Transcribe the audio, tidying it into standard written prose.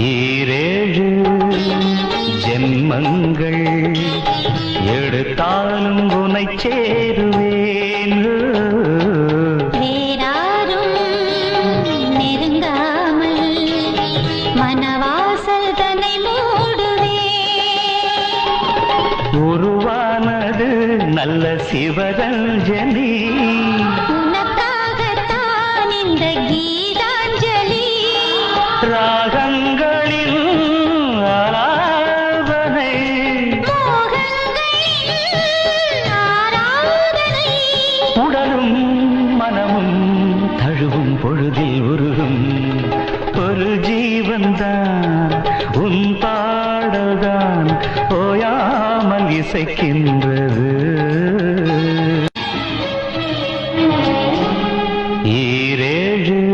ஈரேழு ஜென்மங்கள் எடுத்தாலும் உனை சேருவேன். வேறாரும் நெருங்காமல் மனவாசல் தன்னை மூடுவேன். உருவானது நல்ல சிவரஞ்சனி, உனக்காகத்தான் இந்த கீதாஞ்சலி. ராகங்களின் ஆராதனை, மோகங்களின் ஆராதனை. உடலும் மனமும் தழுவும் பொழுதில் உருகும் ஒரு ஜீவன்தான் உன் பாடல்தான் ஓயாமல் இசைக்கின்றது.